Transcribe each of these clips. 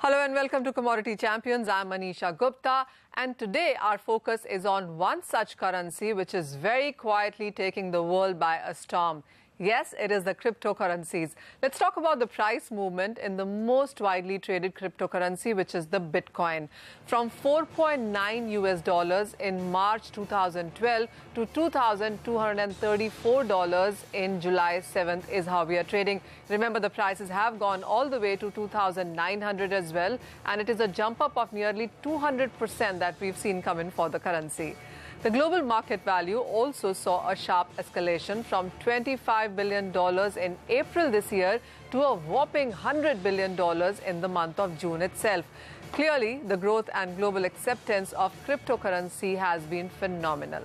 Hello and welcome to Commodity Champions. I'm Manisha Gupta, and today our focus is on one such currency which is very quietly taking the world by a storm. Yes, it is the cryptocurrencies. Let's talk about the price movement in the most widely traded cryptocurrency, which is the Bitcoin. From 4.9 US dollars in March 2012 to $2,234 in July 7th is how we are trading. Remember, the prices have gone all the way to 2,900 as well, and it is a jump up of nearly 200% that we've seen come in for the currency. The global market value also saw a sharp escalation from $25 billion in April this year to a whopping $100 billion in the month of June itself. Clearly, the growth and global acceptance of cryptocurrency has been phenomenal.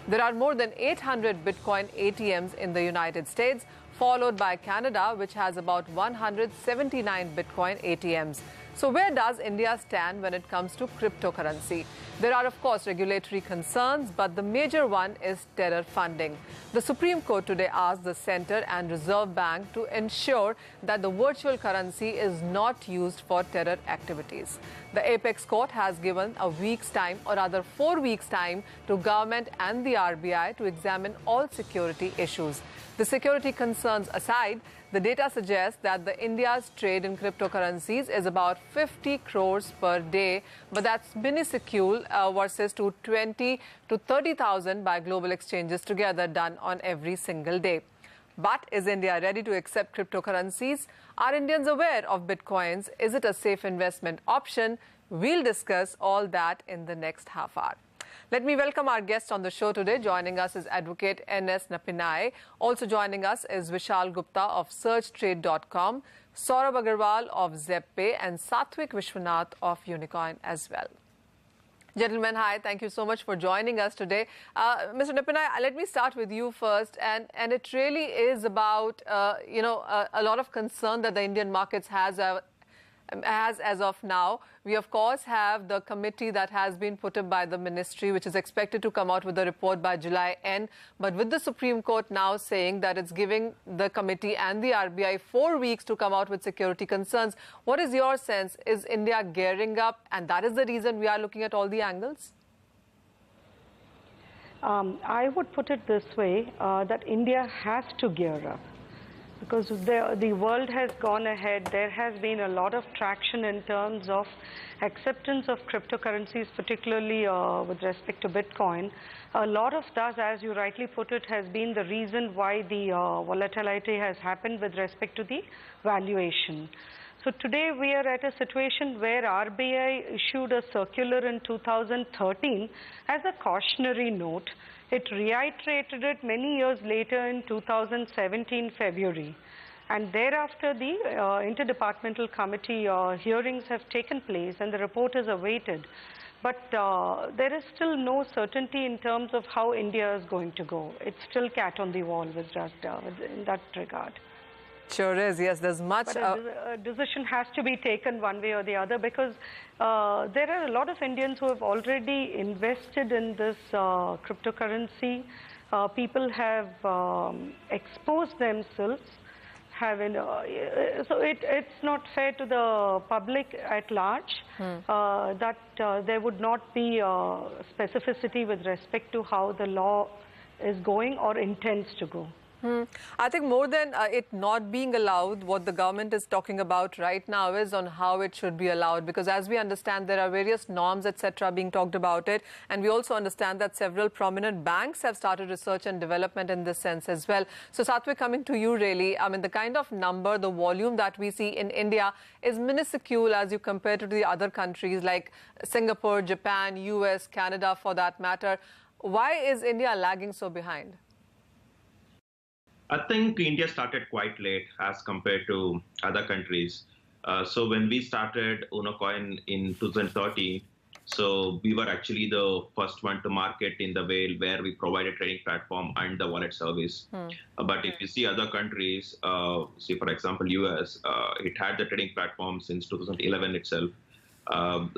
There are more than 800 Bitcoin ATMs in the United States, followed by Canada, which has about 179 Bitcoin ATMs. So where does India stand when it comes to cryptocurrency? There are, of course, regulatory concerns, but the major one is terror funding. The Supreme Court today asked the Centre and Reserve Bank to ensure that the virtual currency is not used for terror activities. The Apex Court has given a week's time, or rather 4 weeks' time, to government and the RBI to examine all security issues. The security concerns aside, the data suggests that India's trade in cryptocurrencies is about 50 crores per day, but that's minuscule versus to 20 to 30,000 by global exchanges together done on every single day. But is India ready to accept cryptocurrencies? Are Indians aware of Bitcoins? Is it a safe investment option? We'll discuss all that in the next half hour. Let me welcome our guest on the show today. Joining us is Advocate N.S. Napinai. Also joining us is Vishal Gupta of SearchTrade.com, Saurabh Agarwal of ZepPay, and Satvik Vishwanath of Unicoin as well. Gentlemen, hi. Thank you so much for joining us today. Mr. Napinai, let me start with you first. And it really is about, a lot of concern that the Indian markets has as of now. We, of course, have the committee that has been put up by the ministry, which is expected to come out with a report by July end. But with the Supreme Court now saying that it's giving the committee and the RBI 4 weeks to come out with security concerns, what is your sense? Is India gearing up, and that is the reason we are looking at all the angles? I would put it this way, that India has to gear up. Because the world has gone ahead, there has been a lot of traction in terms of acceptance of cryptocurrencies, particularly with respect to Bitcoin. A lot of that, as you rightly put it, has been the reason why the volatility has happened with respect to the valuation. So today we are at a situation where RBI issued a circular in 2013 as a cautionary note. It reiterated it many years later in 2017 February. And thereafter, the interdepartmental committee hearings have taken place and the report is awaited. But there is still no certainty in terms of how India is going to go. It's still cat on the wall with that, in that regard. Sure is, yes. There's much... But a decision has to be taken one way or the other, because there are a lot of Indians who have already invested in this cryptocurrency. People have exposed themselves. So it's not fair to the public at large that there would not be specificity with respect to how the law is going or intends to go. I think more than it not being allowed, what the government is talking about right now is on how it should be allowed. Because as we understand, there are various norms, etc., being talked about it. And we also understand that several prominent banks have started research and development in this sense as well. So, Satvik, coming to you really, I mean, the kind of number, the volume that we see in India is minuscule as you compare to the other countries like Singapore, Japan, US, Canada for that matter. Why is India lagging so behind? I think India started quite late as compared to other countries. So when we started Unicoin in 2013, so we were actually the first one to market in the way where we provided trading platform and the wallet service. But if you see other countries, see for example US, it had the trading platform since 2011 itself.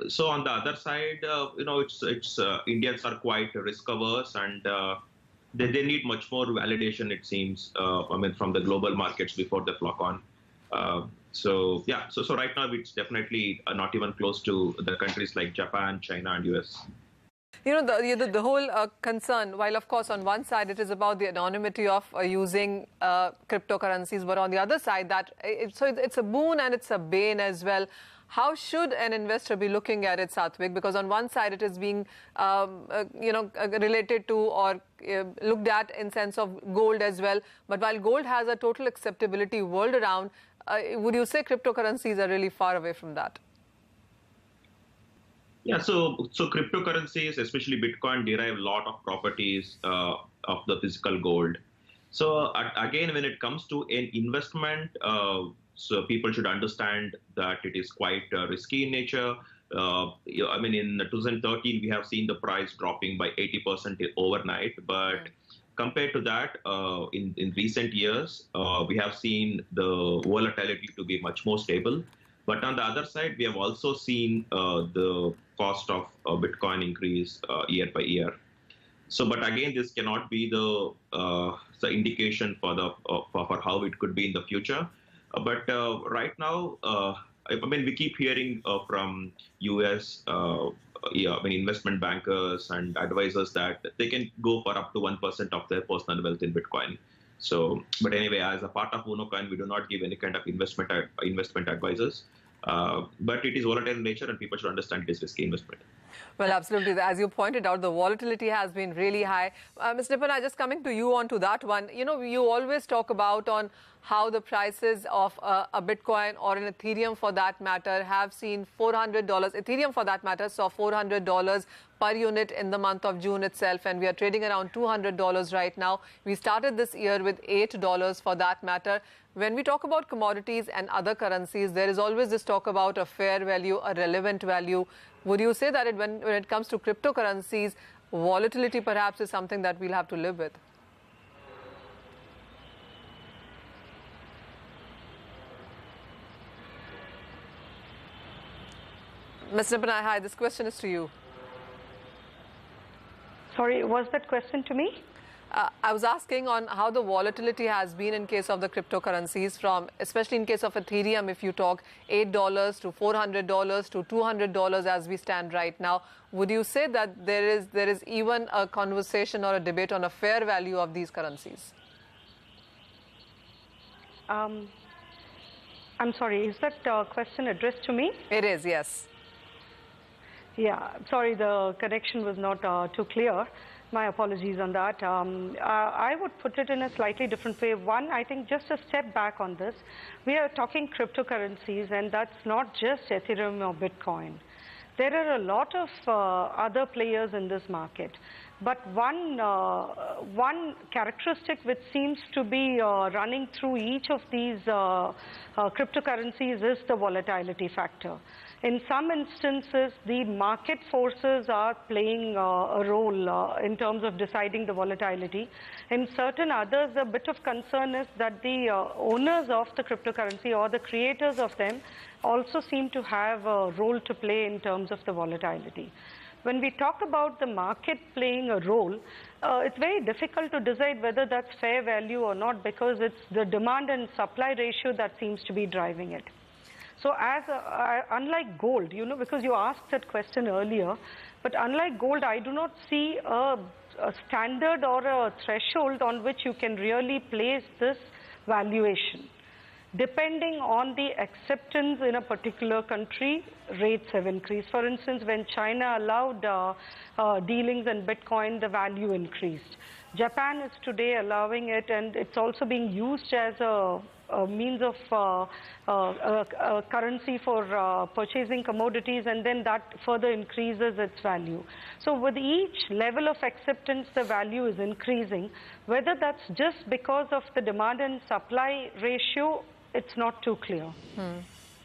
So on the other side, Indians are quite risk averse, and they need much more validation, it seems, from the global markets before they flock on. So yeah, so right now it's definitely not even close to the countries like Japan, China, and US. You know, the whole concern, while of course on one side it is about the anonymity of using cryptocurrencies, but on the other side it's a boon and it's a bane as well. How should an investor be looking at it, Satvik? Because on one side it is being, related to or looked at in sense of gold as well. But while gold has a total acceptability world around, would you say cryptocurrencies are really far away from that? Yeah, so cryptocurrencies, especially Bitcoin, derive a lot of properties of the physical gold. So again, when it comes to an investment, so people should understand that it is quite risky in nature. I mean, in 2013, we have seen the price dropping by 80% overnight. But compared to that, in recent years, we have seen the volatility to be much more stable. But on the other side, we have also seen the cost of Bitcoin increase year by year. So, but again, this cannot be the indication for how it could be in the future. But right now, I mean, we keep hearing from U.S. Investment bankers and advisors that they can go for up to 1% of their personal wealth in Bitcoin. So, but anyway, as a part of UnoCoin, we do not give any kind of investment advisors. But it is volatile in nature, and people should understand it is risky investment. Well, absolutely. As you pointed out, the volatility has been really high. Ms. Nipana, just coming to you on to that one, you know, you always talk about on how the prices of a Bitcoin or an Ethereum for that matter have seen $400. Ethereum for that matter saw $400 per unit in the month of June itself, and we are trading around $200 right now. We started this year with $8 for that matter. When we talk about commodities and other currencies, there is always this talk about a fair value, a relevant value. Would you say that when it comes to cryptocurrencies, volatility perhaps is something that we'll have to live with? Ms. Nipana, hi, this question is to you. Sorry, was that question to me? I was asking on how the volatility has been in case of the cryptocurrencies, from especially in case of Ethereum, if you talk $8 to $400 to $200 as we stand right now. Would you say that there is even a conversation or a debate on a fair value of these currencies? I'm sorry, is that question addressed to me? It is, yes. Yeah, sorry, the connection was not too clear. My apologies on that. I would put it in a slightly different way. One, I think just a step back on this. We are talking cryptocurrencies, and that's not just Ethereum or Bitcoin. There are a lot of other players in this market. But one characteristic which seems to be running through each of these cryptocurrencies is the volatility factor. In some instances, the market forces are playing a role in terms of deciding the volatility. In certain others, a bit of concern is that the owners of the cryptocurrency or the creators of them also seem to have a role to play in terms of the volatility. When we talk about the market playing a role, it's very difficult to decide whether that's fair value or not, because it's the demand and supply ratio that seems to be driving it. So unlike gold, you know, because you asked that question earlier, but unlike gold, I do not see a standard or a threshold on which you can really place this valuation. Depending on the acceptance in a particular country, rates have increased. For instance, when China allowed dealings in Bitcoin, the value increased. Japan is today allowing it, and it's also being used as a means of currency for purchasing commodities, and then that further increases its value. So with each level of acceptance, the value is increasing. Whether that's just because of the demand and supply ratio, it's not too clear.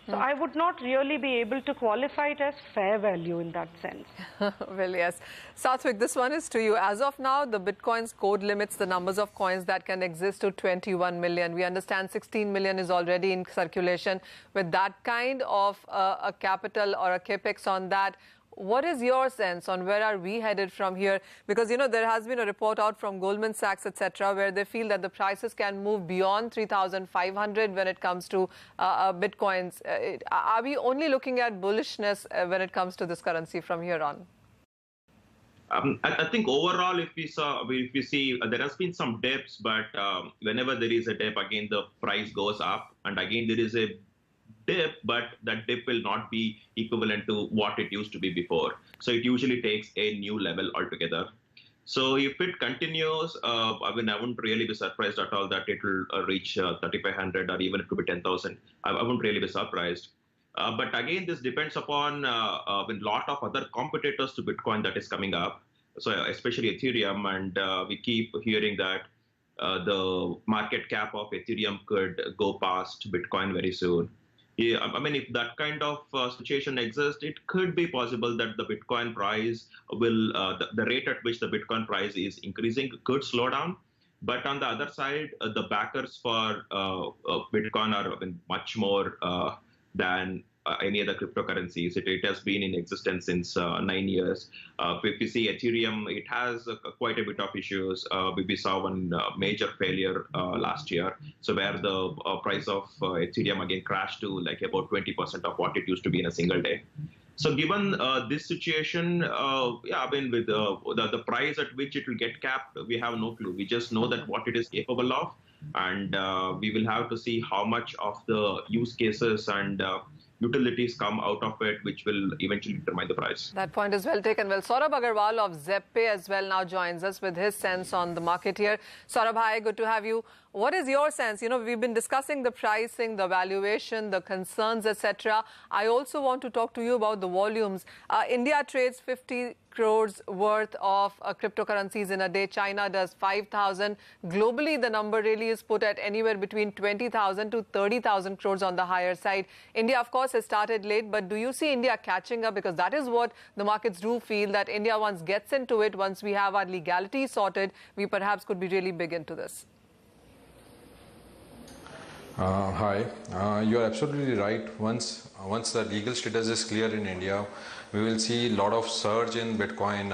So I would not really be able to qualify it as fair value in that sense. Well, yes. Satvik, this one is to you. As of now, the Bitcoin's code limits the numbers of coins that can exist to 21 million. We understand 16 million is already in circulation. With that kind of a capital or a capex on that, what is your sense on where are we headed from here? Because, you know, there has been a report out from Goldman Sachs, etc., where they feel that the prices can move beyond 3,500 when it comes to Bitcoins. Are we only looking at bullishness when it comes to this currency from here on? I think overall, if we see, there has been some dips, but whenever there is a dip, again the price goes up, and again there is a dip, but that dip will not be equivalent to what it used to be before. So it usually takes a new level altogether. So if it continues, I wouldn't really be surprised at all that it will reach 3,500 or even it could be 10,000. I wouldn't really be surprised. But again, this depends upon a lot of other competitors to Bitcoin that is coming up, so especially Ethereum. And we keep hearing that the market cap of Ethereum could go past Bitcoin very soon. Yeah, I mean, if that kind of situation exists, it could be possible that the Bitcoin price will, the rate at which the Bitcoin price is increasing could slow down. But on the other side, the backers for Bitcoin are much more than any other cryptocurrencies. It has been in existence since 9 years. If you see Ethereum, it has quite a bit of issues. We saw one major failure last year, so where the price of Ethereum again crashed to like about 20% of what it used to be in a single day. So given this situation, yeah, I mean, with the price at which it will get capped, we have no clue. We just know that what it is capable of, and we will have to see how much of the use cases and utilities come out of it, which will eventually determine the price. That point is well taken. Well, Saurabh Agarwal of ZebPay as well now joins us with his sense on the market here. Saurabh, hi, good to have you. What is your sense? You know, we've been discussing the pricing, the valuation, the concerns, etc. I also want to talk to you about the volumes. India trades 50 crores worth of cryptocurrencies in a day. China does 5,000. Globally, the number really is put at anywhere between 20,000 to 30,000 crores on the higher side. India, of course, has started late, but do you see India catching up? Because that is what the markets do feel, that India once gets into it, once we have our legality sorted, we perhaps could be really big into this. Hi, you are absolutely right. Once the legal status is clear in India, we will see a lot of surge in Bitcoin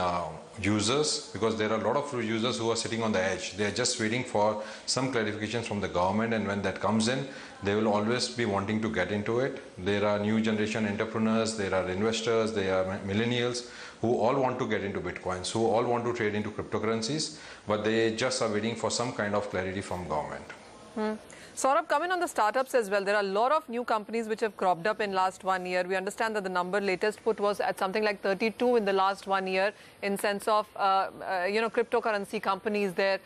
users, because there are a lot of users who are sitting on the edge. They are just waiting for some clarifications from the government, and when that comes in, they will always be wanting to get into it. There are new generation entrepreneurs, there are investors, there are millennials who all want to get into Bitcoins, who all want to trade into cryptocurrencies, but they just are waiting for some kind of clarity from government. Saurabh, coming on the startups as well, there are a lot of new companies which have cropped up in last 1 year. We understand that the number latest put was at something like 32 in the last 1 year in sense of, cryptocurrency companies there.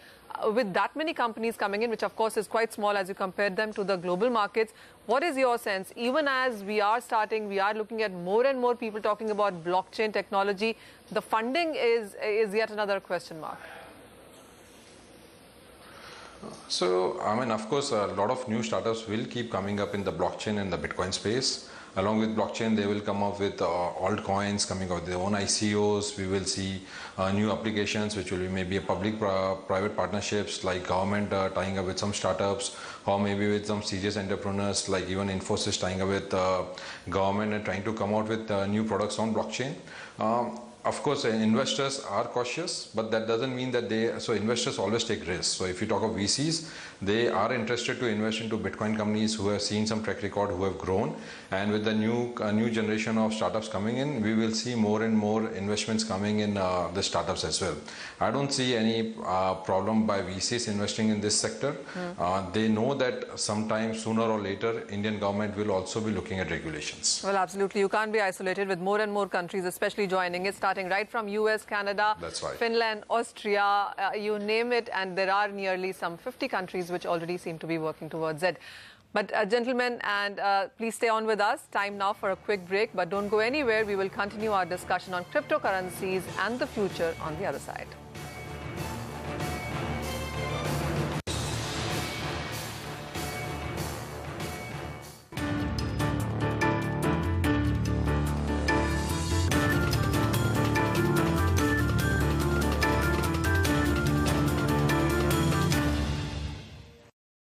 With that many companies coming in, which of course is quite small as you compare them to the global markets, what is your sense? Even as we are looking at more and more people talking about blockchain technology, the funding is yet another question mark. So, I mean, of course, a lot of new startups will keep coming up in the blockchain and the Bitcoin space. Along with blockchain, they will come up with altcoins, coming out with their own ICOs. We will see new applications, which will be maybe a public-private partnerships, like government tying up with some startups, or maybe with some serious entrepreneurs, like even Infosys tying up with government and trying to come out with new products on blockchain. Of course, investors are cautious, but that doesn't mean that investors always take risks. So if you talk of VCs, they are interested to invest into Bitcoin companies who have seen some track record, who have grown. And with the new generation of startups coming in, we will see more and more investments coming in the startups as well. I don't see any problem by VCs investing in this sector. They know that sometime sooner or later, Indian government will also be looking at regulations. Well, absolutely. You can't be isolated with more and more countries, especially joining it, starting right from US, Canada, Finland, Austria, you name it, and there are nearly some 50 countries which already seem to be working towards it. But gentlemen, and please stay on with us. Time now for a quick break, but don't go anywhere. We will continue our discussion on cryptocurrencies and the future on the other side.